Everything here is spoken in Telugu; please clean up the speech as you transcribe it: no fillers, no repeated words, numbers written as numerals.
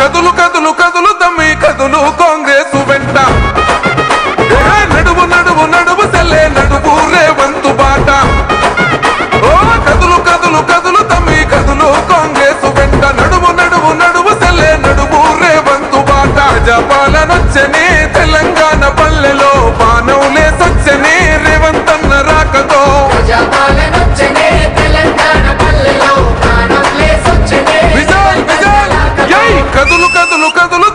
కదులు కదులు కదులు తమ్మి కదులు కాంగ్రెస్ వెంట నడువు నడువు నడువు సెల్లే నడువు రేవంతు బాట ఓ కదులు కదులు కదులు తమ్మి కదులు కాంగ్రెస్ వెంట నడువు నడువు నడువు సెల్లే నడువు రేవంతు బాట ప్రజాపాలనొచ్చనే తెలంగాణ పల్లెలో బాణంలే సొచ్చనే రేవంతన్న రాకతో ప్రజాపాలనొచ్చనే తెలంగాణ పల్లెలో బాణంలే సొచ్చనే విజయ్ విజయ్ జై కదులు కదులు కదులు